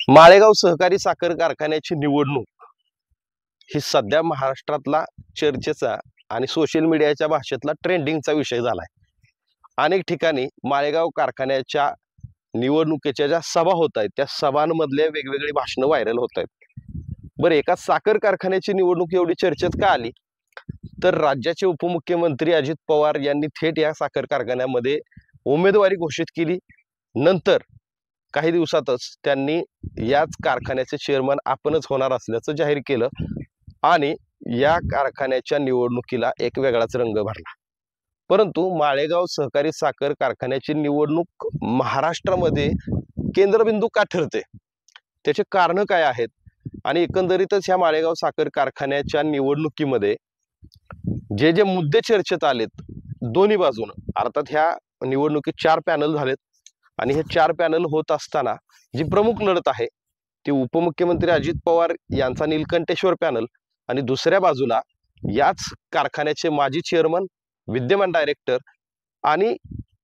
माळेगाव सहकारी साखर कारखान्याची निवडणूक ही सध्या महाराष्ट्रातला चर्चेचा आणि सोशल मीडियाच्या भाषेतला ट्रेंडिंगचा विषय झालाय। अनेक ठिकाणी माळेगाव कारखान्याच्या निवडणुकीच्या ज्या सभा होत आहेत त्या सभांमधले वेगवेगळी भाषणं व्हायरल होत आहेत। बरं, एका साखर कारखान्याची निवडणूक एवढी चर्चेत का आली? तर राज्याचे उपमुख्यमंत्री अजित पवार यांनी थेट या साखर कारखान्यामध्ये उमेदवारी घोषित केली। नंतर काही दिवसातच त्यांनी याच कारखान्याचे चेअरमन आपणच होणार असल्याचं जाहीर केलं आणि या कारखान्याच्या निवडणुकीला एक वेगळाच रंग भरला। परंतु माळेगाव सहकारी साखर कारखान्याची निवडणूक महाराष्ट्रामध्ये केंद्रबिंदू का ठरते, त्याचे कारण काय आहेत आणि एकंदरीतच ह्या माळेगाव साखर कारखान्याच्या निवडणुकीमध्ये जे जे मुद्दे चर्चेत आलेत दोन्ही बाजूने, अर्थात ह्या निवडणुकीत 4 पॅनल झालेत आणि हे 4 पॅनल होत असताना जी प्रमुख लढत आहे ती उपमुख्यमंत्री अजित पवार यांचा नीलकंठेश्वर पॅनल आणि दुसऱ्या बाजूला याच कारखान्याचे माजी चेअरमन, विद्यमान डायरेक्टर आणि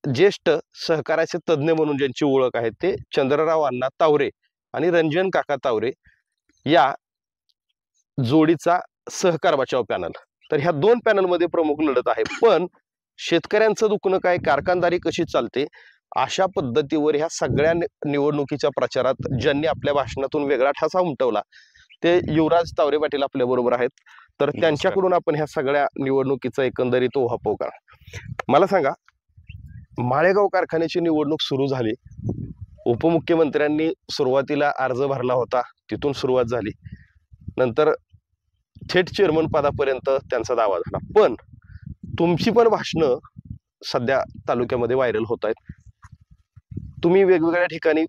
ज्येष्ठ सहकार्याचे तज्ज्ञ म्हणून ज्यांची ओळख आहे ते चंद्रराव अण्णा तावरे आणि रंजन काका तावरे या जोडीचा सहकार बचाव पॅनल। तर ह्या 2 पॅनलमध्ये प्रमुख लढत आहे। पण शेतकऱ्यांचं दुखणं काय, कारखानदारी कशी चालते, अशा पद्धतीवर ह्या सगळ्या निवडणुकीच्या प्रचारात ज्यांनी आपल्या भाषणातून वेगळा ठसा उमटवला ते युवराज तावरे पाटील आपल्या बरोबर आहेत। तर त्यांच्याकडून आपण ह्या सगळ्या निवडणुकीचा एकंदरीत ओहापोह करा। मला सांगा, माळेगाव कारखान्याची निवडणूक सुरू झाली, उपमुख्यमंत्र्यांनी सुरुवातीला अर्ज भरला होता, तिथून सुरुवात झाली, नंतर थेट चेअरमन पदापर्यंत त्यांचा दावा झाला। पण तुमची पण भाषणं सध्या तालुक्यामध्ये व्हायरल होत आहेत। तुम्ही वेगवेगळ्या ठिकाणी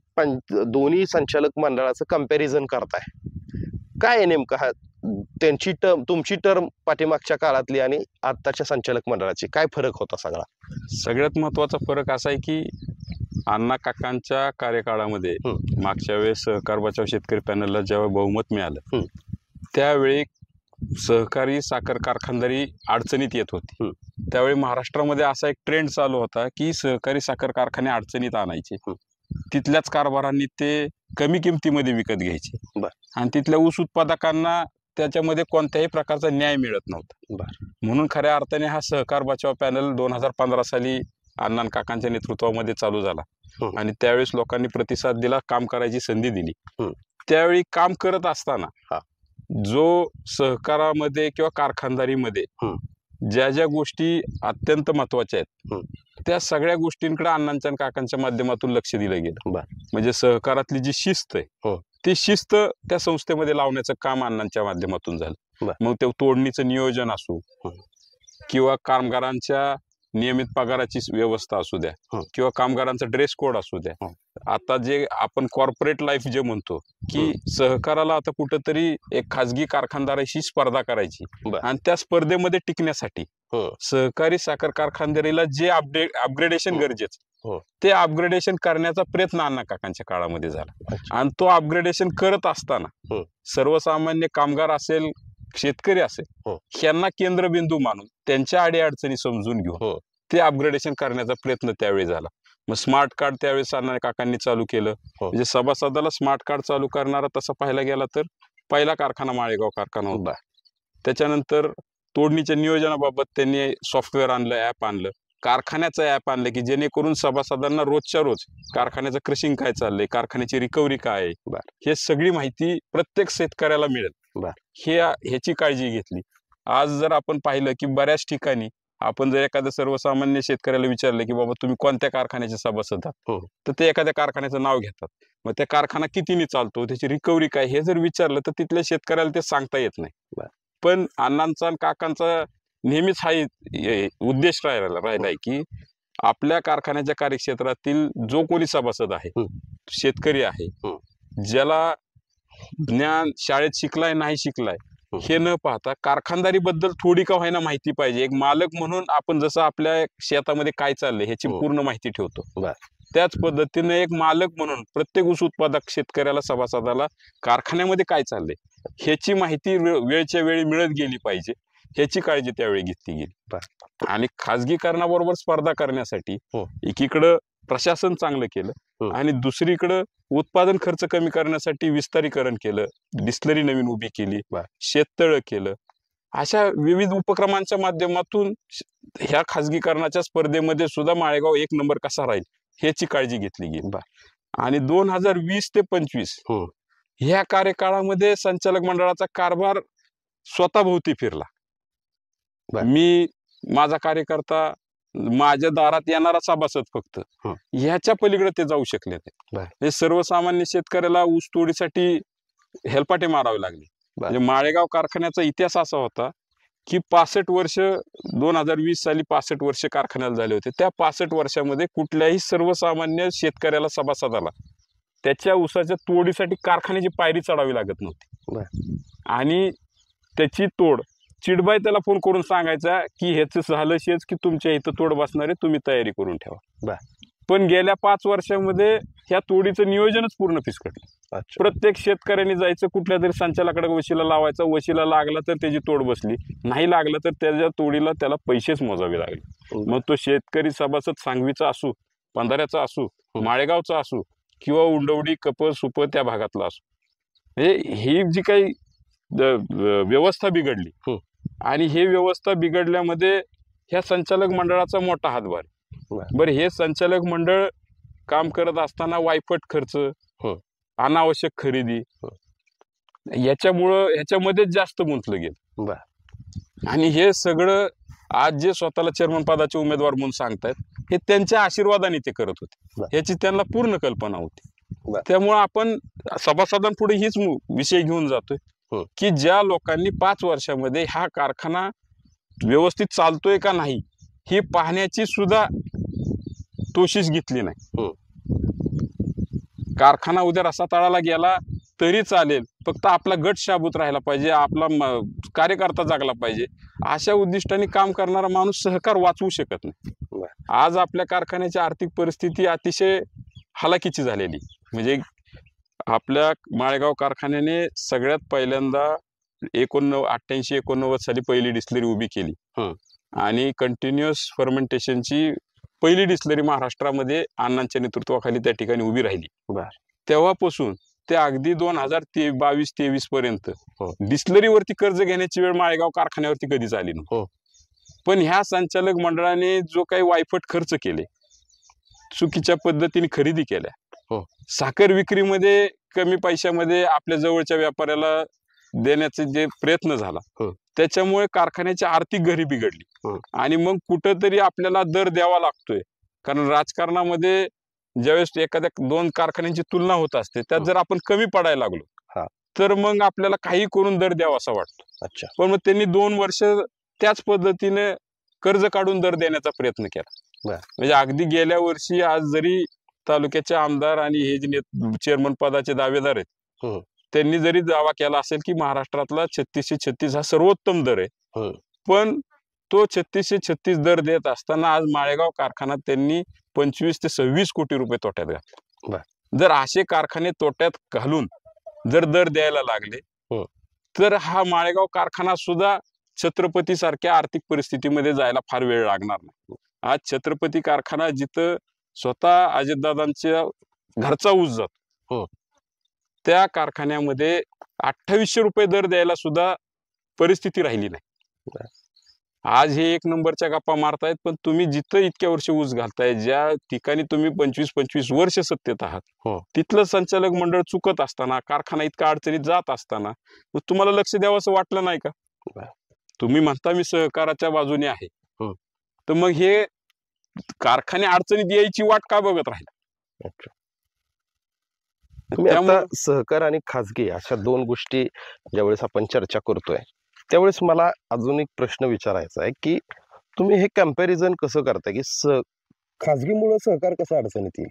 दोन्ही संचालक मंडळाचं कंपॅरिझन करताय, काय आहे नेमकं हा त्यांची टर्म तुमची टर्म पाठीमागच्या काळातली आणि आताच्या संचालक मंडळाची काय फरक होता? सगळ्यात महत्वाचा फरक असा आहे की अण्णा काकांच्या कार्यकाळामध्ये मागच्या वेळेस सहकार बचाव शेतकरी पॅनलला जेव्हा बहुमत मिळालं त्यावेळी सहकारी साखर कारखानदारी अडचणीत येत होती। त्यावेळी महाराष्ट्रामध्ये असा एक ट्रेंड चालू होता की सहकारी साखर कारखाने अडचणीत आणायचे, तिथल्याच कारभारांनी ते कमी किमतीमध्ये विकत घ्यायचे आणि तिथल्या ऊस उत्पादकांना त्याच्यामध्ये कोणत्याही प्रकारचा न्याय मिळत नव्हता। म्हणून खऱ्या अर्थाने हा सहकार बचाव पॅनल 2015 साली अण्णा काकांच्या नेतृत्वामध्ये चालू झाला आणि त्यावेळेस लोकांनी प्रतिसाद दिला, काम करायची संधी दिली। त्यावेळी काम करत असताना जो सहकारामध्ये किंवा कारखानदारीमध्ये ज्या ज्या गोष्टी अत्यंत महत्वाच्या आहेत त्या सगळ्या गोष्टींकडे अण्णांच्या काकांच्या माध्यमातून लक्ष दिलं गेलं। म्हणजे सहकारातली जी शिस्त आहे ती शिस्त त्या संस्थेमध्ये लावण्याचं काम अण्णांच्या माध्यमातून झालं। मग ते तोडणीचं नियोजन असो किंवा कामगारांच्या नियमित पगाराची व्यवस्था असू द्या किंवा कामगारांचा ड्रेस कोड असू द्या, आता जे आपण कॉर्पोरेट लाईफ जे म्हणतो की सहकाराला आता कुठंतरी एक खाजगी कारखानदाराशी स्पर्धा करायची आणि त्या स्पर्धेमध्ये टिकण्यासाठी सहकारी साखर कारखानदारीला जे अपग्रेडेशन गरजेचं ते अपग्रेडेशन करण्याचा प्रयत्न अण्णा काकांच्या काळामध्ये झाला आणि तो अपग्रेडेशन करत असताना सर्वसामान्य कामगार असेल, शेतकरी असेल, यांना केंद्रबिंदू मानून त्यांच्या अडीअडचणी समजून घेऊन ते अपग्रेडेशन करण्याचा प्रयत्न त्यावेळी झाला। मग स्मार्ट कार्ड त्यावेळेस अण्णा काकांनी चालू केलं। म्हणजे सभासदाला स्मार्ट कार्ड चालू करणारा तसा पाहायला गेला तर पहिला कारखाना माळेगाव कारखाना होता। त्याच्यानंतर तोडणीच्या नियोजनाबाबत त्यांनी सॉफ्टवेअर आणलं, ऍप आणलं, कारखान्याचं ऍप आणलं की जेणेकरून सभासदांना रोजच्या रोज कारखान्याचं क्रशिंग काय चाललंय, कारखान्याची रिकव्हरी काय आहे, हे सगळी माहिती प्रत्येक शेतकऱ्याला मिळेल ह्याची काळजी घेतली। आज जर आपण पाहिलं की बऱ्याच ठिकाणी आपण जर एखाद्या सर्वसामान्य शेतकऱ्याला विचारलं की बाबा तुम्ही कोणत्या कारखान्याचे सभासद आहात, तर ते एखाद्या कारखान्याचं नाव घेतात। मग त्या कारखाना कितीने चालतो, त्याची रिकव्हरी काय, हे जर विचारलं तर तिथल्या शेतकऱ्याला ते सांगता येत नाही। पण अण्णांचा आणि काकांचा नेहमीच हा उद्देश राहिलाय की आपल्या कारखान्याच्या कार्यक्षेत्रातील जो कोणी सभासद आहे, शेतकरी आहे, ज्याला ज्ञान शाळेत शिकलाय नाही शिकलाय हे न पाहता कारखानदारी बद्दल थोडी का व्हायना माहिती पाहिजे। एक मालक म्हणून आपण जसं आपल्या शेतामध्ये काय चाललंय ह्याची पूर्ण माहिती ठेवतो, त्याच पद्धतीने एक मालक म्हणून प्रत्येक ऊस उत्पादक शेतकऱ्याला, सभासदाला कारखान्यामध्ये काय चाललंय ह्याची माहिती वेळच्या वेळी मिळत गेली पाहिजे, ह्याची काळजी त्यावेळी घेतली गेली। आणि खाजगीकरणाबरोबर स्पर्धा करण्यासाठी एकीकडं प्रशासन चांगलं केलं हं. आणि दुसरीकडं उत्पादन खर्च कमी करण्यासाठी विस्तारीकरण केलं, डिस्लरी नवीन उभी केली, बर. शेततळं केलं. अशा विविध उपक्रमांच्या माध्यमातून ह्या खाजगीकरणाच्या स्पर्धेमध्ये सुद्धा माळेगाव एक नंबर कसा राहील ह्याची काळजी घेतली गेली. आणि 2020 ते 25 ह्या कार्यकाळामध्ये संचालक मंडळाचा कारभार स्वतःभोवती फिरला. बर. मी, माझा कार्यकर्ता, माझ्या दारात येणारा सभासद फक्त ह्याच्या पलीकडे ते जाऊ शकले नाही. हे सर्वसामान्य शेतकऱ्याला ऊस तोडीसाठी हेलपाटे मारावे लागले. म्हणजे माळेगाव कारखान्याचा इतिहास असा होता की 65 वर्ष, 2020 साली 65 वर्ष कारखान्याला झाले होते. त्या 65 वर्षामध्ये कुठल्याही सर्वसामान्य शेतकऱ्याला, सभासदाला त्याच्या ऊसाच्या तोडीसाठी कारखान्याची पायरी चढावी लागत नव्हती. आणि त्याची तोड चिडबाई त्याला फोन करून सांगायचा की ह्याचं झालं शेच की तुमच्या इथं तोड बसणारे, तुम्ही तयारी करून ठेवा. पण गेल्या 5 वर्षामध्ये ह्या तोडीचं नियोजनच पूर्ण फिसकटलं. प्रत्येक शेतकऱ्यांनी जायचं, कुठल्या तरी संचालकाकडे वशिला लावायचा, वशिला लागला तर त्याची तोड बसली, नाही लागलं तर त्याच्या तोडीला त्याला पैसेच मोजावे लागले. मग तो शेतकरी सभासद सांगवीचा असू, पंधाऱ्याचा असू, माळेगावचा असू किंवा उंडवडी, कपस, सुप त्या भागातला असू, म्हणजे ही जी काही व्यवस्था बिघडली आणि हे व्यवस्था बिघडल्यामध्ये ह्या संचालक मंडळाचा मोठा हातभार. बरं, हे संचालक मंडळ काम करत असताना वायफट खर्च, अनावश्यक खरेदी ह्याच्यामध्येच जास्त गुंतलं गेलं. आणि हे सगळं आज जे स्वतःला चेअरमन पदाचे उमेदवार म्हणून सांगतायत, हे त्यांच्या आशीर्वादाने ते करत होते, ह्याची त्यांना पूर्ण कल्पना होती. त्यामुळे आपण सभासदांपुढे हीच विषय घेऊन जातोय की ज्या लोकांनी 5 वर्षामध्ये हा कारखाना व्यवस्थित चालतोय का नाही ही पाहण्याची सुद्धा तोशीच घेतली नाही. कारखाना उद्या रसा तळाला गेला तरी चालेल, फक्त आपला गट शाबूत राहायला पाहिजे, आपला कार्यकर्ता जागला पाहिजे, अशा उद्दिष्टाने काम करणारा माणूस सहकार वाचवू शकत नाही. आज आपल्या कारखान्याची आर्थिक परिस्थिती अतिशय हलाखीची झालेली. म्हणजे आपल्या माळेगाव कारखान्याने सगळ्यात पहिल्यांदा 88-89 साली पहिली डिस्लरी उभी केली आणि कंटिन्युअस फर्मेंटेशनची पहिली डिस्लरी महाराष्ट्रामध्ये अण्णांच्या नेतृत्वाखाली त्या ठिकाणी उभी राहिली. तेव्हापासून ते अगदी 2022-23 पर्यंत डिस्लरीवरती कर्ज घेण्याची वेळ माळेगाव कारखान्यावरती कधीच आली नव्हती. पण ह्या संचालक मंडळाने जो काही वायफट खर्च केले, चुकीच्या पद्धतीने खरेदी केल्या, साखर विक्रीमध्ये कमी पैशामध्ये आपल्या जवळच्या व्यापाऱ्याला देण्याचे जे प्रयत्न झाला, त्याच्यामुळे कारखान्याची आर्थिक घरी बिघडली. आणि मग कुठंतरी आपल्याला दर द्यावा लागतोय, कारण राजकारणामध्ये ज्यावेळेस एखाद्या 2 कारखान्यांची तुलना होत असते, त्यात जर आपण कमी पडायला लागलो तर मग आपल्याला काही करून दर द्यावा असा वाटतो. पण मग त्यांनी 2 वर्ष त्याच पद्धतीने कर्ज काढून दर देण्याचा प्रयत्न केला. म्हणजे अगदी गेल्या वर्षी आज जरी तालुक्याचे आमदार आणि हे जे चेअरमन पदाचे दावेदार आहेत, त्यांनी जरी दावा केला असेल की महाराष्ट्रातला 3636 हा सर्वोत्तम दर आहे, पण तो 3636 दर देत असताना आज माळेगाव कारखाना त्यांनी 25 ते 26 कोटी रुपये तोट्यात घातले. जर असे कारखाने तोट्यात घालून जर दर द्यायला लागले तर हा माळेगाव कारखाना सुद्धा छत्रपती सारख्या आर्थिक परिस्थितीमध्ये जायला फार वेळ लागणार नाही. आज छत्रपती कारखाना जिथं स्वतः अजितदादांच्या घरचा ऊस जातो, त्या कारखान्यामध्ये 2800 रुपये दर द्यायला सुद्धा परिस्थिती राहिली नाही. आज हे 1 नंबरच्या गप्पा मारतायत, पण तुम्ही जिथं इतक्या वर्ष ऊस घालताय, ज्या ठिकाणी तुम्ही 25-25 वर्ष सत्तेत आहात, तिथलं संचालक मंडळ चुकत असताना, कारखाना इतका अडचणीत जात असताना मग तुम्हाला लक्ष द्यावं असं वाटलं नाही का? तुम्ही म्हणता मी सहकाराच्या बाजूने आहे, तर मग हे कारखाने अडचणीत यायची वाट का बघत राहिला? तुम्ही आता सहकार आणि खाजगी अशा 2 गोष्टी ज्यावेळेस आपण चर्चा करतोय, त्यावेळेस मला अजून एक प्रश्न विचारायचा आहे की तुम्ही हे कम्पॅरिझन कसं करता की खाजगीमुळे सहकार कसं अडचणीत येईल?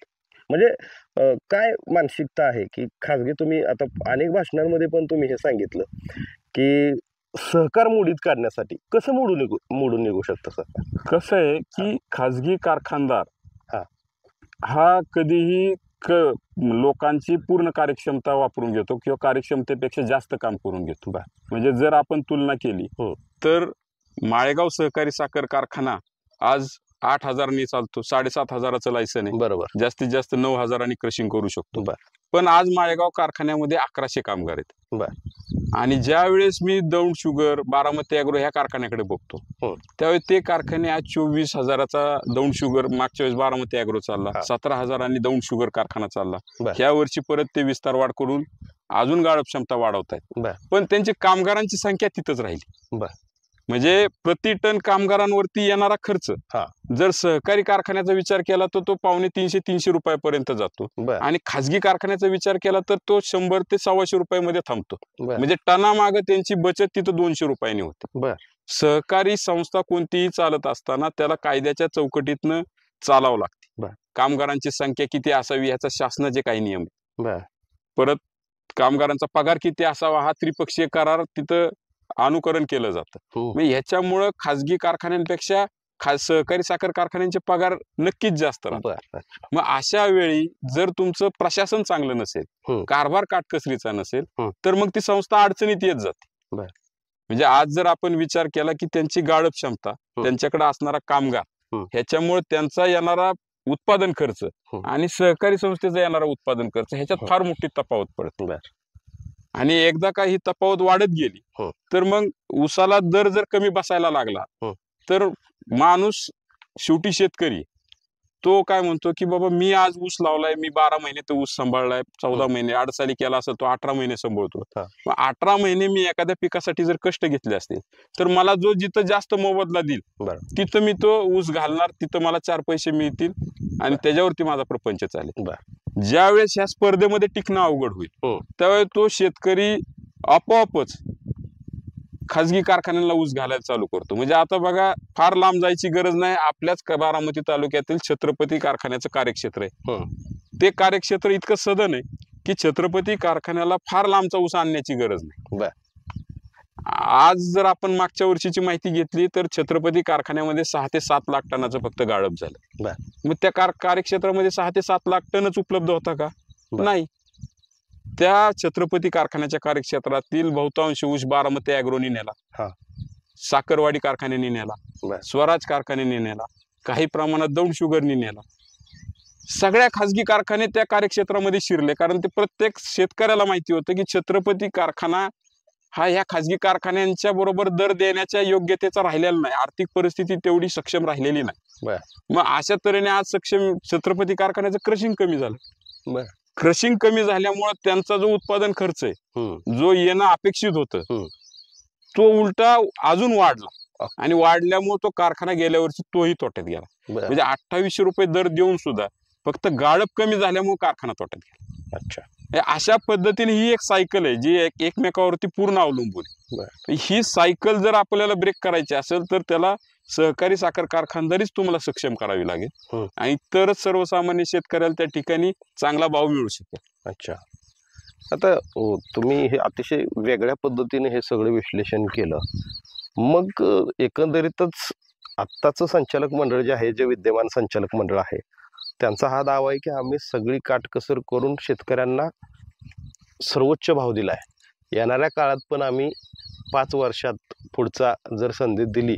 म्हणजे काय मानसिकता आहे की खाजगी, तुम्ही आता अनेक भाषणांमध्ये पण तुम्ही हे सांगितलं की सहकार मोडीत काढण्यासाठी कसं मोडून निघू शकतं सहकार? कसं आहे की खाजगी कारखानदार हा कधीही लोकांची पूर्ण कार्यक्षमता वापरून घेतो किंवा कार्यक्षमतेपेक्षा जास्त काम करून घेतो. म्हणजे जर आपण तुलना केली तर माळेगाव सहकारी साखर कारखाना आज 8,000नी चालतो, 7,500चं लायसन आहे, बरोबर. जास्तीत जास्त 9,000नी क्रशिंग करू शकतो. बर. पण आज माळेगाव कारखान्यामध्ये 1100 कामगार आहेत. बर. आणि ज्या वेळेस मी दौंड शुगर, बारामती ॲग्रो ह्या कारखान्याकडे बघतो, त्यावेळेस ते कारखाने आज 24,000चा दौंड शुगर, मागच्या वेळेस बारामती ॲग्रो चालला, 17,000नी दौंड शुगर कारखाना चालला. ह्या वर्षी परत ते विस्तार वाढ करून अजून गाळप क्षमता वाढवतायत. पण त्यांची कामगारांची संख्या तिथंच राहिली. म्हणजे प्रति टन कामगारांवरती येणारा खर्च जर सहकारी कारखान्याचा विचार केला तर तो 250-300 रुपयापर्यंत जातो. आणि खाजगी कारखान्याचा विचार केला तर तो 100 ते 125 रुपयामध्ये थांबतो. म्हणजे टनामागे त्यांची बचत तिथं 200 रुपयांनी होते. सहकारी संस्था कोणतीही चालत असताना त्याला कायद्याच्या चौकटीतनं चालावं लागते. कामगारांची संख्या किती असावी ह्याचा शासनाचे काही नियम आहेत. परत कामगारांचा पगार किती असावा हा त्रिपक्षीय करार तिथं अनुकरण केलं जातं. ह्याच्यामुळं खाजगी कारखान्यांपेक्षा सहकारी साखर कारखान्यांचे पगार नक्कीच जास्त राहतात. मग अशा वेळी जर तुमचं प्रशासन चांगलं नसेल, कारभार काटकसरीचा नसेल, तर मग ती संस्था अडचणीत येत जाते. म्हणजे आज जर आपण विचार केला की त्यांची गाळप क्षमता, त्यांच्याकडे असणारा कामगार, ह्याच्यामुळे त्यांचा येणारा उत्पादन खर्च आणि सहकारी संस्थेचा येणारा उत्पादन खर्च ह्याच्यात फार मोठी तफावत पडते. आणि एकदा का ही तफावत वाढत गेली तर मग ऊसाला दर जर कमी बसायला लागला तर माणूस, शेवटी शेतकरी, तो काय म्हणतो की बाबा मी आज ऊस लावलाय, मी 12 महिने तो ऊस सांभाळलाय, 14 महिने, अडचाली केला असं तो 18 महिने सांभाळतो. 18 महिने मी एखाद्या पिकासाठी जर कष्ट घेतले असतील तर मला जो जिथं जास्त मोबदला देईल तिथं मी तो ऊस घालणार, तिथं मला 4 पैसे मिळतील आणि त्याच्यावरती माझा प्रपंच चालेल. ज्या वेळेस ह्या स्पर्धेमध्ये टिकणं अवघड होईल त्यावेळेस तो शेतकरी आपोआपच खाजगी कारखान्यांना ऊस घालायला चालू करतो. म्हणजे आता बघा, फार लांब जायची गरज नाही, आपल्याच बारामती तालुक्यातील छत्रपती कारखान्याचं कार्यक्षेत्र आहे. ते कार्यक्षेत्र इतकं सदन आहे की छत्रपती कारखान्याला फार लांबचा ऊस आणण्याची गरज नाही. आज जर आपण मागच्या वर्षीची माहिती घेतली तर छत्रपती कारखान्यामध्ये 6 ते 7 लाख टनाचं फक्त गाळप झालं. मग त्या कार्यक्षेत्रामध्ये 6 ते 7 लाख टनच उपलब्ध होता का? नाही. त्या छत्रपती कारखान्याच्या कार्यक्षेत्रातील बहुतांश ऊस बारामती ॲग्रोनी नेला, साखरवाडी कारखान्याने नेला, स्वराज कारखान्याने नेला, काही प्रमाणात दौंड शुगरनी नेला. सगळ्या खाजगी कारखाने त्या कार्यक्षेत्रामध्ये शिरले, कारण ते प्रत्येक शेतकऱ्याला माहिती होतं की छत्रपती कारखाना हा ह्या खाजगी कारखान्यांच्या बरोबर दर देण्याच्या योग्यतेचा राहिलेला नाही, आर्थिक परिस्थिती तेवढी सक्षम राहिलेली नाही. मग अशा तऱ्हेने आज सक्षम छत्रपती कारखान्याचं क्रशिंग कमी झालं. क्रशिंग कमी झाल्यामुळे त्यांचा जो उत्पादन खर्च आहे, जो येणं अपेक्षित होतं, तो उलटा अजून वाढला. आणि वाढल्यामुळे तो कारखाना गेल्या वर्षी तोही तोट्यात गेला. म्हणजे 2800 रुपये दर देऊन सुद्धा फक्त गाळप कमी झाल्यामुळे कारखाना तोट्यात गेला. अशा पद्धतीने ही एक सायकल आहे जी एकमेकावरती पूर्ण अवलंबून आहे. ही सायकल जर आपल्याला ब्रेक करायची असेल तर त्याला सहकारी साखर कारखानदारीच तुम्हाला सक्षम करावी लागेल आणि तरच सर्वसामान्य शेतकऱ्याला त्या ठिकाणी चांगला भाव मिळू शकेल. अच्छा, आता तुम्ही हे अतिशय वेगळ्या पद्धतीने हे सगळं विश्लेषण केलं. मग एकंदरीतच आत्ताचं संचालक मंडळ जे आहे, जे विद्यमान संचालक मंडळ आहे, त्यांचा हा दावा आहे की आम्ही सगळी काटकसर करून शेतकऱ्यांना सर्वोच्च भाव दिलाय. येणाऱ्या काळात पण आम्ही 5 वर्षात पुढचा जर संधी दिली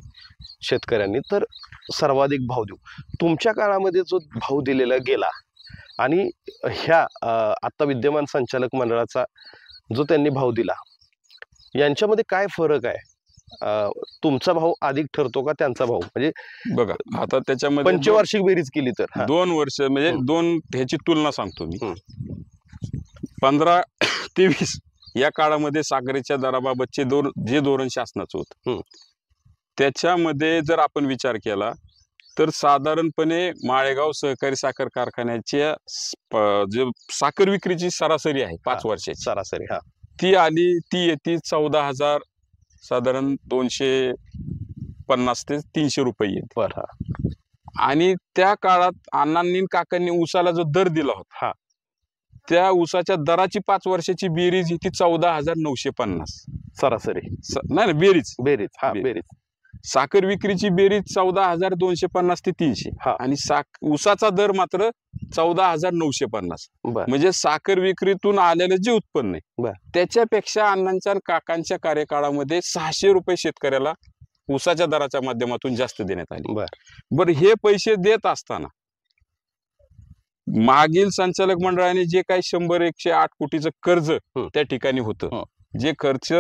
शेतकऱ्यांनी तर सर्वाधिक भाव देऊ. तुमच्या काळामध्ये जो भाव दिलेला गेला आणि ह्या आता विद्यमान संचालक मंडळाचा जो त्यांनी भाव दिला, यांच्यामध्ये काय फरक आहे? तुमचा भाव अधिक ठरतो का त्यांचा भाव? म्हणजे बघा, आता त्याच्यामध्ये पंचवार्षिक बेरीज केली तर 2 वर्ष म्हणजे 2 ह्याची तुलना सांगतो मी. 15 ते 20 या काळामध्ये साखरेच्या दराबाबतचे जे धोरण शासनाचं होतं, त्याच्यामध्ये जर आपण विचार केला तर साधारणपणे माळेगाव सहकारी साखर कारखान्याच्या जे साखर विक्रीची सरासरी आहे 5 वर्षाची सरासरी, ती येते 14,000, साधारण 250 ते 300 रुपये येते. आणि त्या काळात अण्णांनी काकांनी ऊसाला जो दर दिला होता, त्या ऊसाच्या दराची 5 वर्षाची बेरीज ही 14,950 सरासरी. नाही, बेरीज बेरीज साखर विक्रीची बेरीज 14,250 ते 300 आणि ऊसाचा दर मात्र 14,950. म्हणजे साखर विक्रीतून आलेलं जे उत्पन्न आहे त्याच्यापेक्षा अण्णांच्या काकांच्या कार्यकाळामध्ये 600 रुपये शेतकऱ्याला ऊसाच्या दराच्या माध्यमातून जास्त देण्यात आली. बर. बरं, हे पैसे देत असताना मागील संचालक मंडळाने जे काही 100-108 कोटीचं कर्ज त्या ठिकाणी होतं, जे खर्च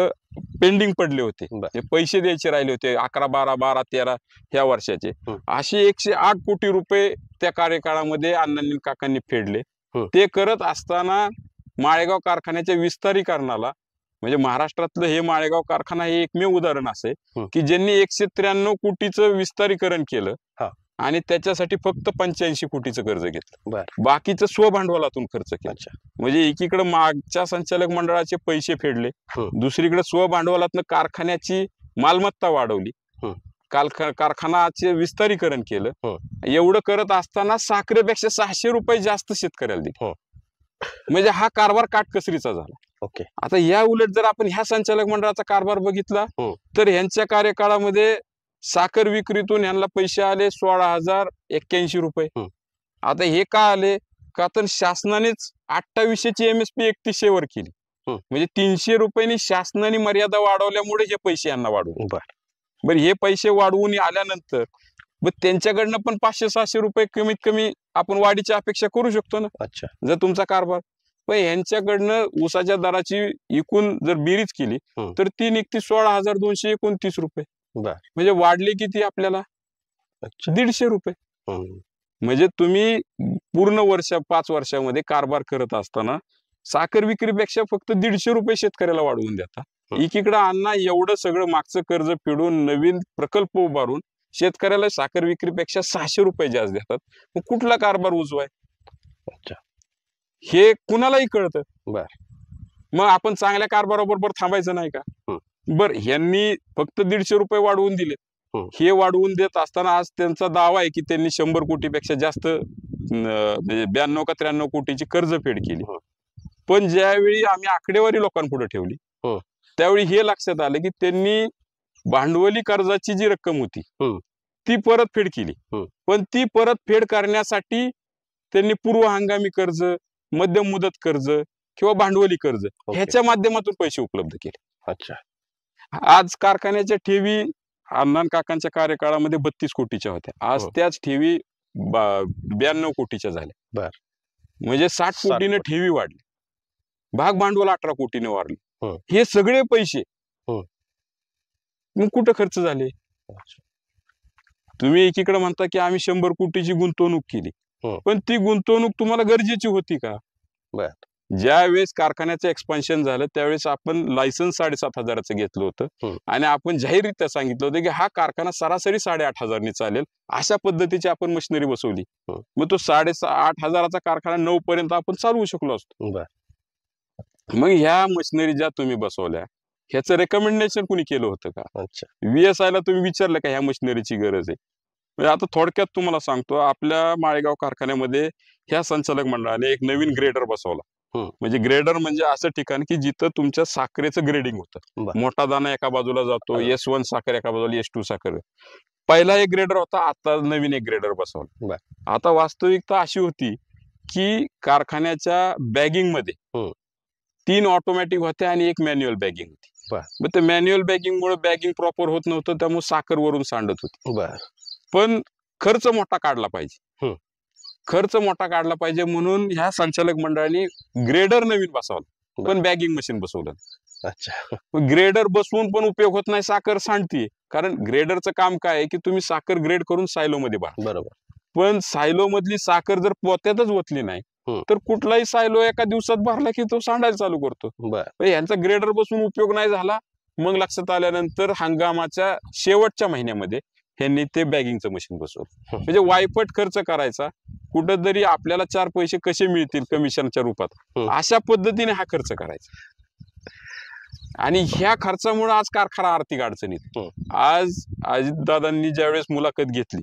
पेंडिंग पडले होते, जे पैसे द्यायचे राहिले होते 11, 12, 12, 13 ह्या वर्षाचे, असे 108 कोटी रुपये त्या कार्यकाळामध्ये अण्णांनी काकांनी फेडले. ते करत असताना माळेगाव कारखान्याच्या विस्तारीकरणाला, म्हणजे महाराष्ट्रातलं हे माळेगाव कारखाना हे एकमेव उदाहरण असे की ज्यांनी 193 कोटीचं विस्तारीकरण केलं आणि त्याच्यासाठी फक्त 85 कोटीचं कर्ज घेतलं. बाकीचं स्वभांडवलातून खर्च केला. म्हणजे एकीकडे मागच्या संचालक मंडळाचे पैसे फेडले, दुसरीकडे स्वभांडवलातनं कारखान्याची मालमत्ता वाढवली, कारखान्याचे विस्तारीकरण केलं. एवढं करत असताना साखरेपेक्षा 600 रुपये जास्त शेतकऱ्याला दिले. म्हणजे हा कारभार काटकसरीचा झाला. ओके. आता या उलट जर आपण ह्या संचालक मंडळाचा कारभार बघितला तर ह्यांच्या कार्यकाळामध्ये साखर विक्रीतून यांना पैसे आले 16,081 रुपये. आता हे का आले? का तर शासनानेच 2800ची MSP 3100 वर केली. म्हणजे 300 रुपयांनी शासनाने मर्यादा वाढवल्यामुळे हे पैसे यांना वाढवले. बरं, हे पैसे वाढवून आल्यानंतर मग त्यांच्याकडनं पण 500-600 रुपये कमीत कमी आपण वाढीची अपेक्षा करू शकतो ना. अच्छा. जर तुमचा कारभार, पण यांच्याकडनं ऊसाच्या दराची एकूण जर बेरीज केली तर ती निघती 16,229 रुपये. म्हणजे वाढले किती आपल्याला? 150 रुपये. म्हणजे तुम्ही पूर्ण 5 वर्षामध्ये कारभार करत असताना साखर विक्रीपेक्षा फक्त 150 रुपये शेतकऱ्याला वाढवून देता. एकीकडे अण्णा एवढं सगळं मागचं कर्ज फेडून नवीन प्रकल्प उभारून शेतकऱ्याला साखर विक्रीपेक्षा 600 रुपये जास्त देतात. मग कुठला कारभार उजवाय? हे कुणालाही कळतं. मग आपण चांगल्या कारभाराबरोबर थांबायचं नाही का? बर, यांनी फक्त 150 रुपये वाढवून दिले. हे वाढवून देत असताना आज त्यांचा दावा आहे की त्यांनी 100 कोटीपेक्षा जास्त 92 का 93 कोटीची कर्जफेड केली. पण ज्यावेळी आम्ही आकडेवारी लोकांपुढे ठेवली त्यावेळी हे लक्षात आलं की त्यांनी भांडवली कर्जाची जी रक्कम होती ती परतफेड केली. पण ती परतफेड करण्यासाठी त्यांनी पूर्व हंगामी कर्ज, मध्यम मुदत कर्ज किंवा भांडवली कर्ज ह्याच्या माध्यमातून पैसे उपलब्ध केले. अच्छा. आज कारखान्याच्या ठेवी अण्णा काकांच्या कार्यकाळामध्ये 32 कोटीच्या होत्या, आज त्याच ठेवी 92 कोटीच्या झाल्या. म्हणजे 60 कोटीने ठेवी वाढली, भाग भांडवल 18 कोटीने वाढले. हे सगळे पैसे मग कुठं खर्च झाले? तुम्ही एकीकडे म्हणता की आम्ही 100 कोटीची गुंतवणूक केली, पण ती गुंतवणूक तुम्हाला गरजेची होती का? ज्या वेळेस कारखान्याचं एक्सपान्शन झालं त्यावेळेस आपण लायसन्स 7,500चं घेतलं होतं आणि आपण जाहीररित्या सांगितलं होतं की हा कारखाना सरासरी 8,500 चालेल अशा पद्धतीची आपण मशिनरी बसवली. मग तो 8,500चा कारखाना 9 पर्यंत आपण चालवू शकलो असतो. मग ह्या मशिनरी ज्या तुम्ही बसवल्या ह्याचं रेकमेंडेशन कुणी केलं होतं का? VSI ला तुम्ही विचारलं का ह्या मशिनरीची गरज आहे? म्हणजे आता थोडक्यात तुम्हाला सांगतो, आपल्या माळेगाव कारखान्यामध्ये ह्या संचालक मंडळाने एक नवीन ग्रेडर बसवला. म्हणजे ग्रेडर म्हणजे असं ठिकाण की जिथं तुमच्या साखरेचं ग्रेडिंग होतं. मोठा दाना एका बाजूला जातो, S1 साखर एका बाजूला, S2 साखर. पहिला एक ग्रेडर होता, आता नवीन एक ग्रेडर बसवला. आता वास्तविकता अशी होती की कारखान्याच्या बॅगिंग मध्ये 3 ऑटोमॅटिक होत्या आणि एक मॅन्युअल बॅगिंग होती. मग ते मॅन्युअल बॅगिंग मुळे बॅगिंग प्रॉपर होत नव्हतं, त्यामुळे साखर वरून सांडत होती. पण खर्च मोठा काढला पाहिजे, खर्च मोठा काढला पाहिजे म्हणून ह्या संचालक मंडळाने ग्रेडर नवीन बसवलं, पण बॅगिंग मशीन बसवलं. अच्छा. ग्रेडर बसवून पण उपयोग होत नाही, साखर सांडतीये. कारण ग्रेडरचं काम काय आहे की तुम्ही साखर ग्रेड करून सायलो मध्ये भरा. बरोबर. पण सायलो मधली साखर जर पोत्यातच ओतली नाही तर कुठलाही सायलो एका दिवसात भरला की तो सांडायला चालू करतो. यांचा ग्रेडर बसून उपयोग नाही झाला. मग लक्षात आल्यानंतर हंगामाच्या शेवटच्या महिन्यामध्ये ह्यांनी ते बॅगिंगचं मशीन बसवलं. म्हणजे वायपट खर्च करायचा, कुठंतरी आपल्याला 4 पैसे कसे मिळतील कमिशनच्या रूपात, अशा पद्धतीने हा खर्च करायचा. आणि ह्या खर्चामुळे आज कारखाना आर्थिक अडचणीत. आज अजितदादांनी ज्यावेळेस मुलाखत घेतली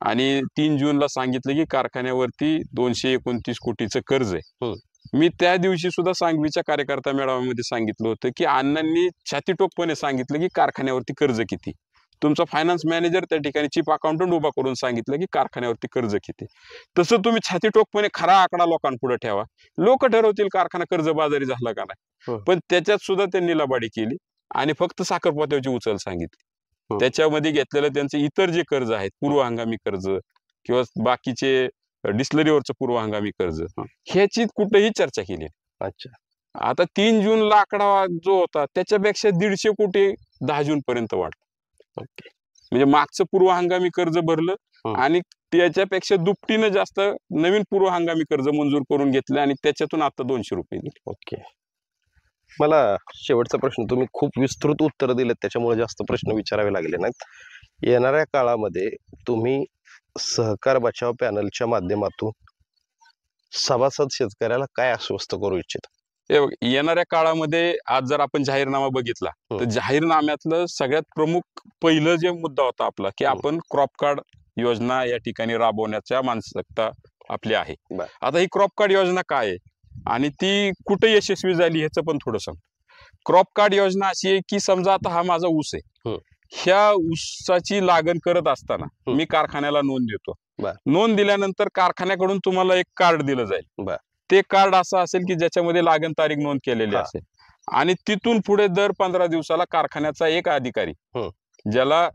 आणि 3 जूनला सांगितलं की कारखान्यावरती 229 कोटीचं कर्ज आहे, मी त्या दिवशी सुद्धा सांगवीच्या कार्यकर्ता मेळाव्यामध्ये सांगितलं होतं की अण्णांनी छातीटोकपणे सांगितलं की कारखान्यावरती कर्ज किती. तुमचा फायनान्स मॅनेजर त्या ठिकाणी चीफ अकाउंटंट उभा करून सांगितलं की कारखान्यावरती कर्ज किती. तसं तुम्ही छातीटोकपणे खरा आकडा लोकांपुढे ठेवा, लोक ठरवतील कारखाना कर्जबाजारी झाला का नाही. पण त्याच्यात सुद्धा त्यांनी लबाडी केली आणि फक्त साखरपोत्याची उचल सांगितली. त्याच्यामध्ये घेतलेलं त्यांचं इतर जे कर्ज आहेत, पूर्व हंगामी कर्ज किंवा बाकीचे डिस्लरीवरचं पूर्व हंगामी कर्ज, ह्याची कुठेही चर्चा केली. अच्छा. आता 3 जूनला आकडा जो होता त्याच्यापेक्षा 150 कोटी 10 जून पर्यंत वाढ. म्हणजे मागचं पूर्व हंगामी कर्ज भरलं आणि त्याच्यापेक्षा दुपटीनं जास्त नवीन पूर्व हंगामी कर्ज मंजूर करून घेतलं आणि त्याच्यातून आता 200 रुपये दिले. ओके. मला शेवटचा प्रश्न, तुम्ही खूप विस्तृत उत्तर दिलेत त्याच्यामुळे जास्त प्रश्न विचारावे लागले नाहीत. येणाऱ्या काळामध्ये तुम्ही सहकार बचाव पॅनलच्या माध्यमातून सभासद शेतकऱ्याला काय आश्वस्त करू इच्छित? येणाऱ्या काळामध्ये आज जर आपण जाहीरनामा बघितला तर जाहीरनाम्यातलं सगळ्यात प्रमुख पहिलं जे मुद्दा होता आपला की आपण क्रॉप कार्ड योजना या ठिकाणी राबवण्याच्या मानसिकता आपली आहे. आता ही क्रॉप कार्ड योजना काय आहे आणि ती कुठे यशस्वी झाली ह्याचं पण थोडं सांग. क्रॉप कार्ड योजना अशी आहे की समजा आता हा माझा ऊस आहे, ह्या ऊसाची लागण करत असताना मी कारखान्याला नोंद देतो. नोंद दिल्यानंतर कारखान्याकडून तुम्हाला एक कार्ड दिलं जाईल. ते कार्ड असं असेल की ज्याच्यामध्ये लागण तारीख नोंद केलेली असेल आणि तिथून पुढे दर 15 दिवसाला कारखान्याचा एक अधिकारी, ज्याला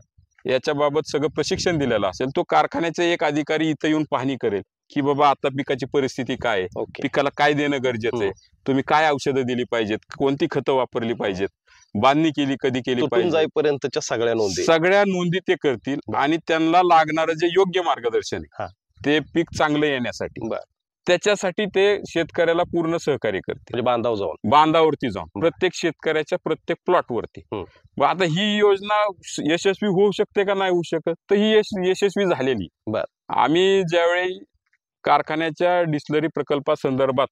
याच्याबाबत सगळं प्रशिक्षण दिलेलं असेल, तो कारखान्याचा एक अधिकारी इथं येऊन पाहणी करेल की बाबा आता पिकाची परिस्थिती काय आहे, पिकाला काय देणं गरजेचं आहे, तुम्ही काय औषधं दिली पाहिजेत, कोणती खतं वापरली पाहिजेत, बांधणी केली कधी केली पाहिजे, जाईपर्यंतच्या सगळ्या नोंदी ते करतील आणि त्यांना लागणारं जे योग्य मार्गदर्शन आहे ते पीक चांगलं येण्यासाठी त्याच्यासाठी ते शेतकऱ्याला पूर्ण सहकार्य करते. म्हणजे बांधावरती जाऊन प्रत्येक शेतकऱ्याच्या प्रत्येक प्लॉटवरती. आता ही योजना यशस्वी होऊ शकते का नाही होऊ शकत, तर ही यशस्वी झालेली. आम्ही ज्यावेळी कारखान्याच्या डिस्लरी प्रकल्पासंदर्भात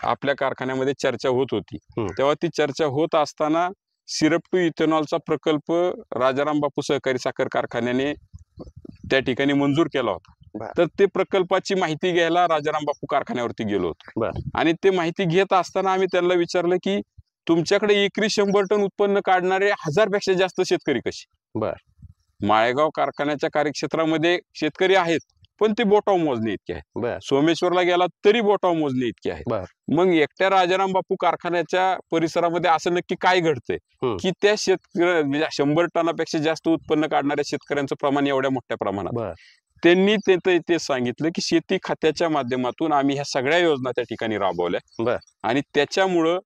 आपल्या कारखान्यामध्ये चर्चा होत होती तेव्हा ती चर्चा होत असताना सिरप टू इथेनॉलचा प्रकल्प राजाराम बापू सहकारी साखर कारखान्याने त्या ठिकाणी मंजूर केला होता. तर ते प्रकल्पाची माहिती घ्यायला राजाराम बापू कारखान्यावरती गेलो होतो आणि ते माहिती घेत असताना आम्ही त्यांना विचारलं की तुमच्याकडे एकरी 100 टन उत्पन्न काढणारे 1000 पेक्षा जास्त शेतकरी कसे? माळेगाव कारखान्याच्या कार्यक्षेत्रामध्ये शेतकरी आहेत पण ते बोटाव मोजणे इतके आहे. सोमेश्वरला गेला तरी बोटाव मोजणे इतके आहे. मग एकट्या राजाराम बापू कारखान्याच्या परिसरामध्ये असं नक्की काय घडतंय की त्या शेतकऱ्या म्हणजे 100 टनापेक्षा जास्त उत्पन्न काढणाऱ्या शेतकऱ्यांचं प्रमाण एवढ्या मोठ्या प्रमाणात? त्यांनी ते सांगितलं की शेती खात्याच्या माध्यमातून आम्ही ह्या सगळ्या योजना त्या ठिकाणी राबवल्या आणि त्याच्यामुळं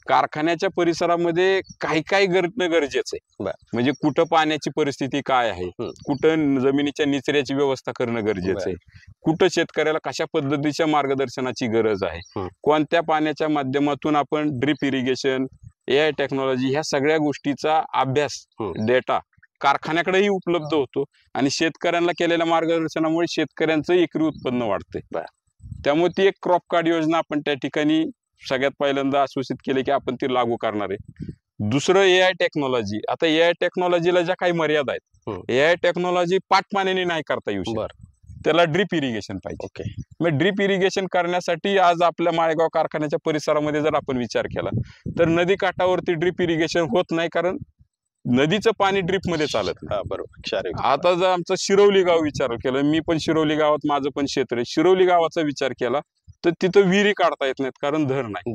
कारखान्याच्या परिसरामध्ये काही काही करणं गरजेचं आहे. म्हणजे कुठं पाण्याची परिस्थिती काय आहे, कुठं जमिनीच्या निचऱ्याची व्यवस्था करणं गरजेचं आहे, कुठं शेतकऱ्याला कशा पद्धतीच्या मार्गदर्शनाची गरज आहे, कोणत्या पाण्याच्या माध्यमातून आपण ड्रिप इरिगेशन, AI टेक्नॉलॉजी ह्या सगळ्या गोष्टीचा अभ्यास डेटा कारखान्याकडेही उपलब्ध होतो आणि शेतकऱ्यांना केलेल्या मार्गदर्शनामुळे शेतकऱ्यांचं एकरी उत्पन्न वाढतंय. त्यामुळे ती एक क्रॉप कार्ड योजना आपण त्या ठिकाणी सगळ्यात पहिल्यांदा आश्वासित केले की आपण ती लागू करणार आहे. दुसरं AI टेक्नॉलॉजी. आता AI टेक्नॉलॉजीला ज्या काही मर्यादा आहेत, AI टेक्नॉलॉजी पाटपाण्याने नाही करता येऊ शकत, त्याला ड्रिप इरिगेशन पाहिजे. मग ड्रिप इरिगेशन करण्यासाठी आज आपल्या माळेगाव कारखान्याच्या परिसरामध्ये जर आपण विचार केला तर नदी काठावरती ड्रिप इरिगेशन होत नाही, कारण नदीचं पाणी ड्रिप मध्ये चालत नाही. आता जर आमचं शिरवली गाव विचार केला, मी पण शिरवली गावात माझं पण क्षेत्र आहे, शिरवली गावाचा विचार केला तर तिथं विहिरी काढता येत नाहीत कारण धर नाही.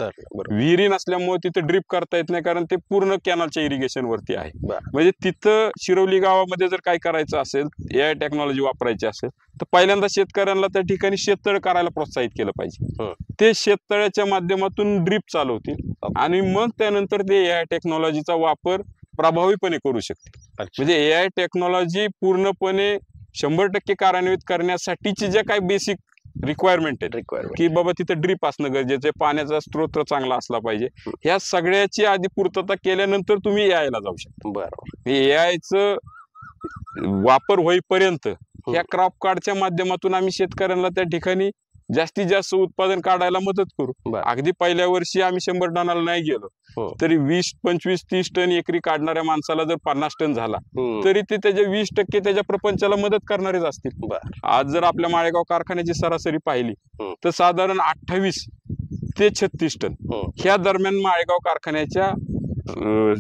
विहिरी नसल्यामुळे तिथं ड्रिप करता येत नाही कारण ते पूर्ण कॅनलच्या इरिगेशन वरती आहे. म्हणजे तिथं शिरवली गावामध्ये जर काय करायचं असेल, AI टेक्नॉलॉजी वापरायची असेल तर पहिल्यांदा शेतकऱ्यांना त्या ठिकाणी शेततळ करायला प्रोत्साहित केलं पाहिजे. ते शेततळ्याच्या माध्यमातून ड्रिप चालवतील आणि मग त्यानंतर ते AI टेक्नॉलॉजीचा वापर प्रभावीपणे करू शकते. म्हणजे AI टेक्नॉलॉजी पूर्णपणे 100% कार्यान्वित करण्यासाठीची जे काही बेसिक रिक्वायरमेंट आहे की बाबा तिथे ड्रिप असणं गरजेचं आहे, पाण्याचा स्रोत चांगला असला पाहिजे, ह्या सगळ्याची आधी पूर्तता केल्यानंतर तुम्ही AI ला जाऊ शकता. AI च वापर होईपर्यंत ह्या क्रॉप कार्डच्या माध्यमातून आम्ही शेतकऱ्यांना त्या ठिकाणी जास्तीत जास्त उत्पादन काढायला मदत करू. अगदी पहिल्या वर्षी आम्ही 100 टनाला नाही गेलो तरी 20, 25, 30 टन एकरी काढणाऱ्या माणसाला जर 50 टन झाला तरी ते त्याच्या 20% त्याच्या प्रपंचाला मदत करणारेच असतील. आज जर आपल्या माळेगाव कारखान्याची सरासरी पाहिली तर साधारण 28 ते 36 टन ह्या दरम्यान माळेगाव कारखान्याच्या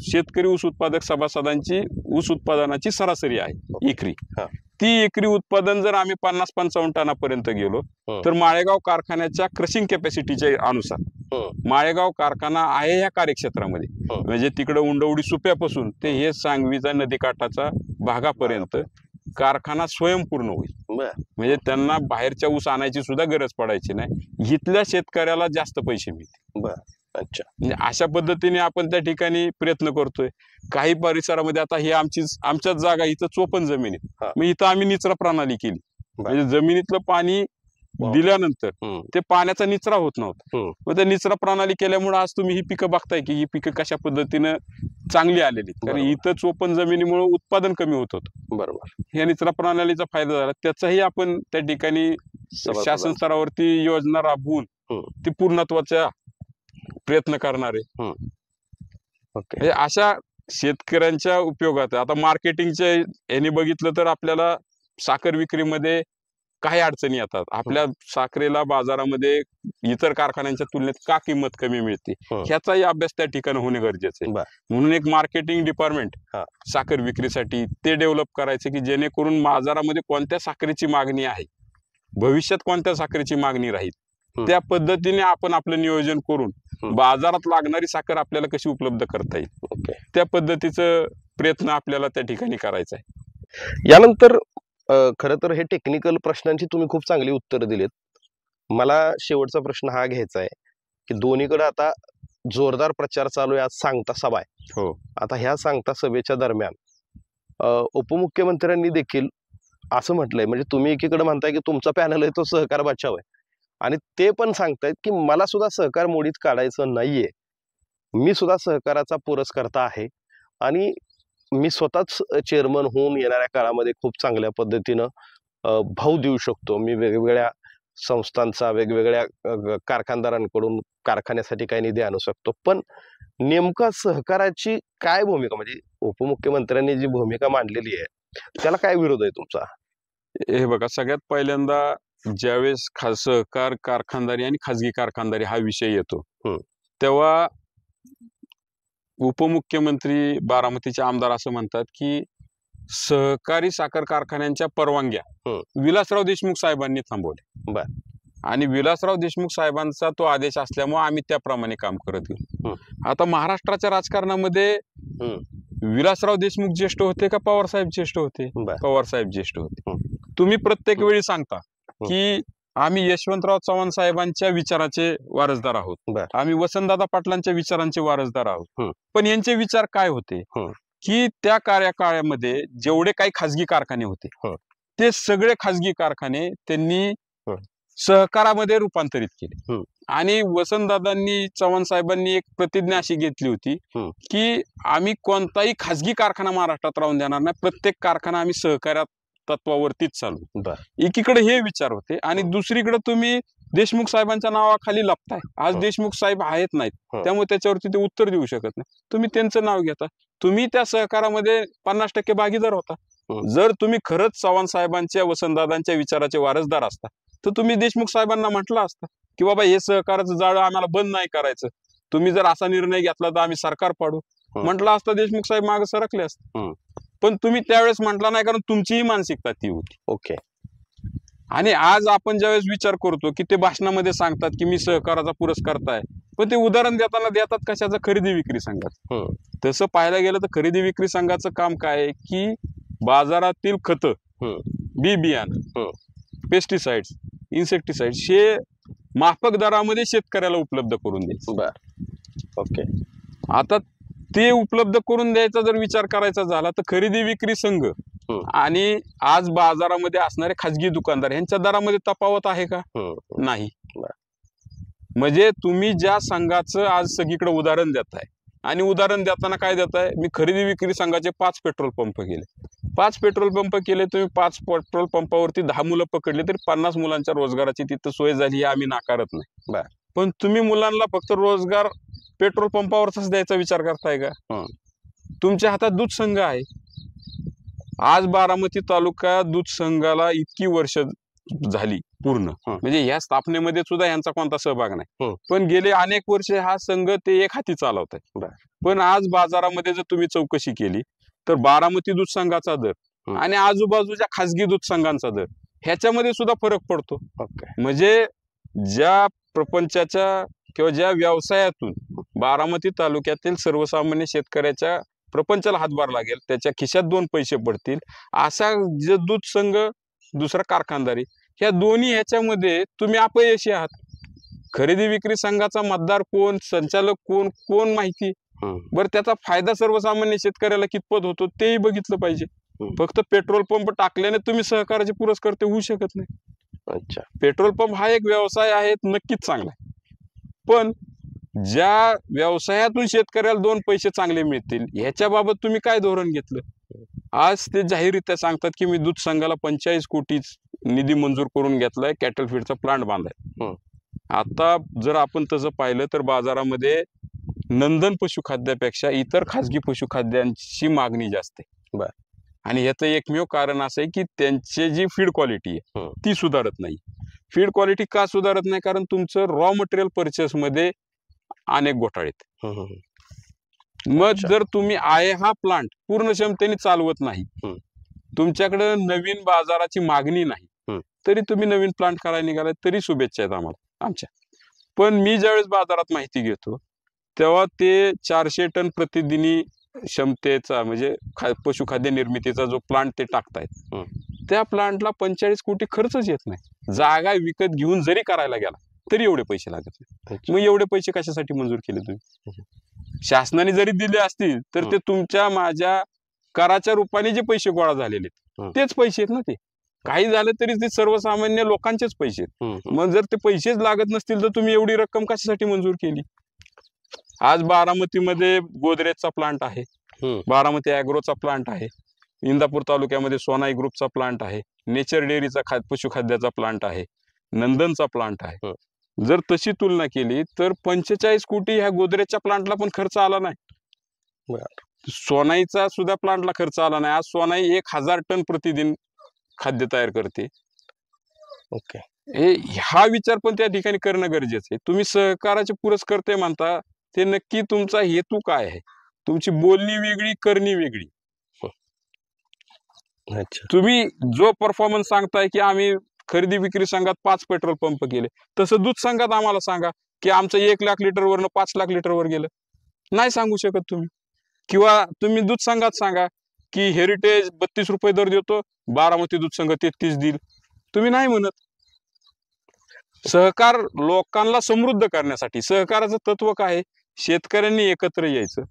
शेतकरी ऊस उत्पादक सभासदांची ऊस उत्पादनाची सरासरी आहे एकरी. ती एकरी उत्पादन जर आम्ही 50-55 टनापर्यंत गेलो तर माळेगाव कारखान्याच्या क्रशिंग कॅपॅसिटीच्या अनुसार माळेगाव कारखाना आहे ह्या कार्यक्षेत्रामध्ये. म्हणजे तिकडे उंडवडी सुप्यापासून ते हे सांगवीचा नदीकाठाचा भागापर्यंत कारखाना स्वयंपूर्ण होईल. म्हणजे त्यांना बाहेरच्या ऊस आणायची सुद्धा गरज पडायची नाही. इथल्या शेतकऱ्याला जास्त पैसे मिळतील. अच्छा, म्हणजे अशा पद्धतीने आपण त्या ठिकाणी प्रयत्न करतोय. काही परिसरामध्ये आता ही आमच्याच जागा, इथं चोपन जमीन आहे. मग इथं आम्ही निचरा प्रणाली केली. म्हणजे जमिनीतलं पाणी दिल्यानंतर ते पाण्याचा निचरा होत नव्हता. मग त्या निचरा प्रणाली केल्यामुळे आज तुम्ही ही पिकं बघताय की ही पिकं कशा पद्धतीनं चांगली आलेली. कारण इथं चोपन जमिनीमुळे उत्पादन कमी होत होतं. बरोबर. या निचरा प्रणालीचा फायदा झाला. त्याचाही आपण त्या ठिकाणी शासन स्तरावरती योजना राबवून ती पूर्णत्वाचा प्रयत्न करणार आहे. ओके. अशा शेतकऱ्यांच्या उपयोगात आता मार्केटिंगच्या यांनी बघितलं तर आपल्याला साखर विक्रीमध्ये काही अडचणी येतात. आपल्या साखरेला बाजारामध्ये इतर कारखान्यांच्या तुलनेत का किंमत कमी मिळते ह्याचाही अभ्यास त्या ठिकाणी होणे गरजेचे आहे. म्हणून एक मार्केटिंग डिपार्टमेंट साखर विक्रीसाठी ते डेव्हलप करायचे की जेणेकरून बाजारामध्ये कोणत्या साखरेची मागणी आहे, भविष्यात कोणत्या साखरेची मागणी राहील, त्या पद्धतीने आपण आपलं नियोजन करून बाजारात लागणारी साखर आपल्याला कशी उपलब्ध करता येईल त्या पद्धतीचं प्रयत्न आपल्याला त्या ठिकाणी करायचा आहे. यानंतर खरं तर हे टेक्निकल प्रश्नांची तुम्ही खूप चांगली उत्तरं दिलीत. मला शेवटचा प्रश्न हा घ्यायचा आहे की दोन्हीकडे आता जोरदार प्रचार चालू आहे. आज सांगता सभा आहे. आता ह्या सांगता सभेच्या दरम्यान उपमुख्यमंत्र्यांनी देखील असं म्हटलंय, म्हणजे तुम्ही एकीकडे म्हणताय की तुमचा पॅनल आहे तो सहकार बचाव आहे आणि ते पण सांगतायत की मला सुद्धा सहकार मोडीत काढायचं नाहीये, मी सुद्धा सहकाराचा पुरस्कर्ता आहे आणि मी स्वतःच चेअरमन होऊन येणाऱ्या काळामध्ये खूप चांगल्या पद्धतीनं भाव देऊ शकतो. मी वेगवेगळ्या संस्थांचा, वेगवेगळ्या कारखानदारांकडून कारखान्यासाठी काही निधी आणू शकतो. पण नेमका सहकाराची काय भूमिका, म्हणजे उपमुख्यमंत्र्यांनी जी भूमिका मांडलेली आहे त्याला काय विरोध आहे तुमचा? हे बघा, सगळ्यात पहिल्यांदा ज्यावेळेस सहकार कारखानदारी आणि खाजगी कारखानदारी हा विषय येतो तेव्हा उपमुख्यमंत्री बारामतीचे आमदार असं म्हणतात की सहकारी साखर कारखान्यांच्या परवानग्या विलासराव देशमुख साहेबांनी थांबवल्या. आणि विलासराव देशमुख साहेबांचा तो आदेश असल्यामुळे आम्ही त्याप्रमाणे काम करत गेलो. आता महाराष्ट्राच्या राजकारणामध्ये विलासराव देशमुख ज्येष्ठ होते का पवार साहेब ज्येष्ठ होते? पवार साहेब ज्येष्ठ होते. तुम्ही प्रत्येक वेळी सांगता की आम्ही यशवंतराव चव्हाण साहेबांच्या विचाराचे वारसदार आहोत, आम्ही वसंतदादा पाटलांच्या विचारांचे वारसदार आहोत. पण यांचे विचार काय होते की त्या कार्यकाळामध्ये जेवढे काही खाजगी कारखाने होते ते सगळे खाजगी कारखाने त्यांनी सहकारामध्ये रूपांतरित केले. आणि वसंतदादांनी, चव्हाण साहेबांनी एक प्रतिज्ञा अशी घेतली होती की आम्ही कोणताही खाजगी कारखाना महाराष्ट्रात राहून देणार नाही, प्रत्येक कारखाना आम्ही सहकार्यात तत्वावरतीच चालू. एकीकडे हे विचार होते आणि दुसरीकडे तुम्ही देशमुख साहेबांच्या नावाखाली लपताय. आज देशमुख साहेब आहेत नाहीत, त्यामुळे त्याच्यावरती ते उत्तर देऊ शकत नाही. तुम्ही त्यांचं नाव घेता. तुम्ही त्या सहकारामध्ये 50% भागीदार होता. जर तुम्ही खरंच चव्हाण साहेबांच्या, वसंतदादांच्या विचाराचे वारसदार असता तर तुम्ही देशमुख साहेबांना म्हटलं असतं की बाबा हे सहकाराचं जाळं आम्हाला बंद नाही करायचं, तुम्ही जर असा निर्णय घेतला तर आम्ही सरकार पाडू, म्हटलं असतं देशमुख साहेब मागे सरकले असते. पण तुम्ही त्यावेळेस म्हटला नाही, कारण तुमचीही मानसिकता ती होती. ओके. आणि आज आपण ज्यावेळेस विचार करतो की ते भाषणामध्ये सांगतात की मी सहकाराचा पुरस्कर्ता आहे, पण ते उदाहरण देताना देतात कशाचं? खरेदी विक्री संघाचं. तसं पाहायला गेलं तर खरेदी विक्री संघाचं काम काय आहे की बाजारातील खतं, बी बियाणं, पेस्टिसाइड्स, इन्सेक्टिसाइड्स हे माफक दरामध्ये शेतकऱ्याला उपलब्ध करून द्यायचं. ओके. आता ते उपलब्ध करून द्यायचा जर विचार करायचा झाला तर खरेदी विक्री संघ आणि आज बाजारामध्ये असणारे खाजगी दुकानदार यांच्या दरामध्ये तफावत आहे का? नाही. म्हणजे तुम्ही ज्या संघाचं आज सगळीकडे उदाहरण देताय आणि उदाहरण देताना काय देताय, मी खरेदी विक्री संघाचे 5 पेट्रोल पंप केले, 5 पेट्रोल पंप केले, तुम्ही 5 पेट्रोल पंपावरती 10 मुलं पकडले तरी 50 मुलांच्या रोजगाराची तिथं सोय झाली, हे आम्ही नाकारत नाही. पण तुम्ही मुलांना फक्त रोजगार पेट्रोल पंपावरच द्यायचा विचार करताय का? तुमच्या हातात दूध संघ आहे. आज बारामती तालुका दूध संघाला इतकी वर्ष झाली पूर्ण, म्हणजे ह्या स्थापनेमध्ये सुद्धा यांचा कोणता सहभाग नाही, पण गेले अनेक वर्ष हा संघ ते एक हाती चालवत आहे. पण आज बाजारामध्ये जर तुम्ही चौकशी केली तर बारामती दूध संघाचा दर आणि आजूबाजूच्या खासगी दूध संघांचा दर ह्याच्यामध्ये सुद्धा फरक पडतो. म्हणजे ज्या प्रपंचाच्या किंवा ज्या व्यवसायातून बारामती तालुक्यातील सर्वसामान्य शेतकऱ्याच्या प्रपंचाला हातभार लागेल, त्याच्या खिशात 2 पैसे पडतील, असा जे दूध संघ दुसरा कारखानदारी, ह्या दोन्ही ह्याच्यामध्ये तुम्ही अपयशी आहात. खरेदी विक्री संघाचा मतदार कोण, संचालक कोण, कोण माहिती. बरं, त्याचा फायदा सर्वसामान्य शेतकऱ्याला कितपत होतो तेही बघितलं पाहिजे. फक्त पेट्रोल पंप टाकल्याने तुम्ही सहकार्याचे पुरस्कर्ते होऊ शकत नाही. अच्छा, पेट्रोल पंप हा एक व्यवसाय आहे, नक्कीच चांगला आहे, पण ज्या व्यवसायातून शेतकऱ्याला 2 पैसे चांगले मिळतील ह्याच्याबाबत तुम्ही काय धोरण घेतलं? आज ते जाहीररित्या सांगतात की मी दूध संघाला 45 कोटी निधी मंजूर करून घेतलाय, कॅटल फीडचा प्लांट बांधाय. आता जर आपण तसं पाहिलं तर बाजारामध्ये नंदन पशुखाद्यापेक्षा इतर खाजगी पशुखाद्यांची मागणी जास्त आहे. आणि ह्याचं एकमेव कारण असं आहे की त्यांची जी फीड क्वालिटी आहे ती सुधारत नाही. फीड क्वालिटी का सुधारत नाही? कारण तुमचं रॉ मटेरियल परचेस मध्ये अनेक घोटाळे आहेत. मग जर तुम्ही आहे हा प्लांट पूर्ण क्षमतेने चालवत नाही, तुमच्याकडे नवीन बाजाराची मागणी नाही, तरी तुम्ही नवीन प्लांट करायला निघालाय तरी शुभेच्छा आहेत आम्हाला आमच्या. पण मी ज्यावेळेस बाजारात माहिती घेतो तेव्हा ते 400 टन प्रतिदिनी क्षमतेचा म्हणजे पशुखाद्य निर्मितीचा जो प्लांट ते टाकतायत, त्या प्लांटला 45 कोटी खर्चच येत नाही. जागा विकत घेऊन जरी करायला गेला तरी एवढे पैसे लागत नाही. मग एवढे पैसे कशासाठी मंजूर केले तुम्ही? शासनाने जरी दिले असतील तर ते तुमच्या माझ्या कराच्या रूपाने जे पैसे गोळा झालेले तेच पैसे आहेत ना. ते काही झालं तरी ते सर्वसामान्य लोकांचेच पैसे आहेत. मग जर ते पैसेच लागत नसतील तर तुम्ही एवढी रक्कम कशासाठी मंजूर केली? आज बारामतीमध्ये गोदरेजचा प्लांट आहे, बारामती ॲग्रोचा प्लांट आहे, इंदापूर तालुक्यामध्ये सोनाई ग्रुपचा प्लांट आहे, नेचर डेअरीचा पशुखाद्याचा प्लांट आहे, नंदनचा प्लांट आहे. जर तशी तुलना केली तर 45 कोटी ह्या गोदरेजच्या प्लांटला पण खर्च आला नाही. सोनाईचा सुद्धा प्लांटला खर्च आला नाही. आज सोनाई 1000 टन प्रतिदिन खाद्य तयार करते. ओके, हा विचार पण त्या ठिकाणी करणं गरजेचं आहे. तुम्ही सहकाराचे पुरस्कर्ते म्हणता, ते नक्की तुमचा हेतू काय आहे? तुमची बोलणी वेगळी, करणी वेगळी. तुम्ही जो परफॉर्मन्स सांगताय की आम्ही खरेदी विक्री संघात 5 पेट्रोल पंप केले, तसं दूध संघात आम्हाला सांगा की आमचं 1 लाख लिटरवरनं 5 लाख लिटरवर गेलं. नाही सांगू शकत तुम्ही. किंवा तुम्ही दूध संघात सांगा की हेरिटेज 32 रुपये दर देतो, बारामती दूध संघ 33 देईल. तुम्ही नाही म्हणत. सहकार लोकांना समृद्ध करण्यासाठी सहकाराचं तत्व काय आहे? शेतकऱ्यांनी एकत्र यायचं,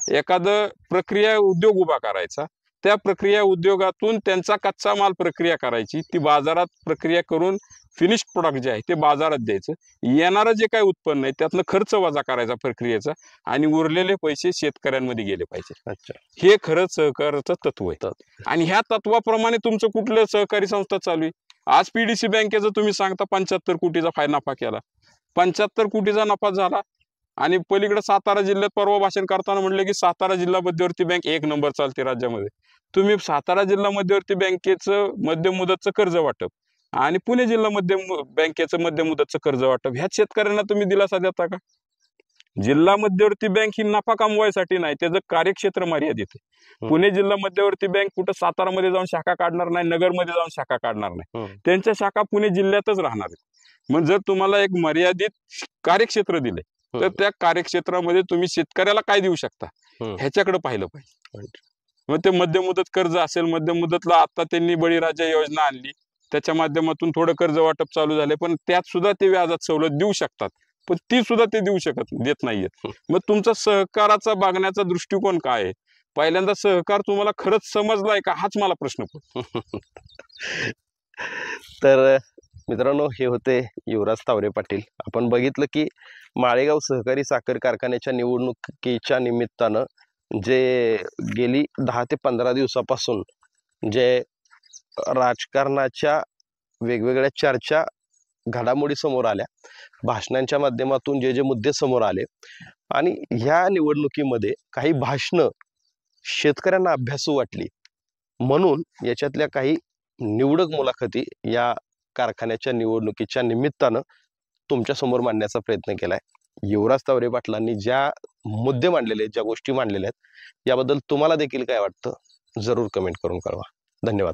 एखादं प्रक्रिया उद्योग उभा करायचा, त्या प्रक्रिया उद्योगातून त्यांचा कच्चा माल प्रक्रिया करायची, ती बाजारात प्रक्रिया करून फिनिश्ड प्रोडक्ट जे आहे ते बाजारात द्यायचं, येणारं जे काही उत्पन्न आहे त्यातनं खर्च वजा करायचा प्रक्रियेचा आणि उरलेले पैसे शेतकऱ्यांमध्ये गेले पाहिजे. हे खरंच सहकाराचं तत्व आहे. आणि ह्या तत्वाप्रमाणे तुमचं कुठलं सहकारी संस्था चालू आहे? आज पीडीसी बँकेचं तुम्ही सांगता 75 कोटीचा नफा केला, 75 कोटीचा नफा झाला. आणि पलीकडे सातारा जिल्ह्यात परवा भाषण करताना म्हणले की सातारा जिल्हा मध्यवर्ती बँक 1 नंबर चालते राज्यामध्ये. तुम्ही सातारा जिल्हा मध्यवर्ती बँकेचं मध्यम मुदतचं कर्ज वाटप आणि पुणे जिल्हा बँकेचं मध्यम मुदतचं कर्ज वाटप ह्या शेतकऱ्यांना तुम्ही दिलासा देता का? जिल्हा मध्यवर्ती बँक ही नफा कमवायसाठी नाही, त्याचं कार्यक्षेत्र मर्यादित आहे. पुणे जिल्हा मध्यवर्ती बँक कुठं सातारामध्ये जाऊन शाखा काढणार नाही, नगरमध्ये जाऊन शाखा काढणार नाही. त्यांच्या शाखा पुणे जिल्ह्यातच राहणार आहेत. मग जर तुम्हाला एक मर्यादित कार्यक्षेत्र दिले तर त्या कार्यक्षेत्रामध्ये तुम्ही शेतकऱ्याला काय देऊ शकता ह्याच्याकडे पाहिलं पाहिजे. मग ते मध्यम मुदत कर्ज असेल, मध्यम मुदतला आता त्यांनी बळीराजा योजना आणली, त्याच्या माध्यमातून थोडं कर्ज वाटप चालू झाले, पण त्यात सुद्धा ते व्याजात सवलत देऊ शकतात, पण ती सुद्धा ते देत नाहीयेत. मग तुमचा सहकाराचा बघण्याचा दृष्टिकोन काय आहे? पहिल्यांदा सहकार तुम्हाला खरंच समजलाय का हाच मला प्रश्न पडतो. तर मित्रांनो, हे होते युवराज तावरे पाटील. आपण बघितलं की माळेगाव सहकारी साखर कारखान्याच्या निवडणुकीच्या निमित्तानं जे गेली 10 ते 15 दिवसापासून जे राजकारणाच्या वेगवेगळ्या चर्चा घडामोडी समोर आल्या, भाषणांच्या माध्यमातून जे मुद्दे समोर आले आणि ह्या निवडणुकीमध्ये काही भाषणं शेतकऱ्यांना अभ्यासू वाटली, म्हणून याच्यातल्या काही निवडक मुलाखती या कारखान्याच्या निवडणुकीच्या निमित्तानं तुमच्या समोर मांडण्याचा प्रयत्न केलाय. युवराज तावरे पाटलांनी ज्या मुद्दे मांडलेले आहेत, ज्या गोष्टी मांडलेल्या आहेत, याबद्दल तुम्हाला देखील काय वाटतं जरूर कमेंट करून कळवा. धन्यवाद.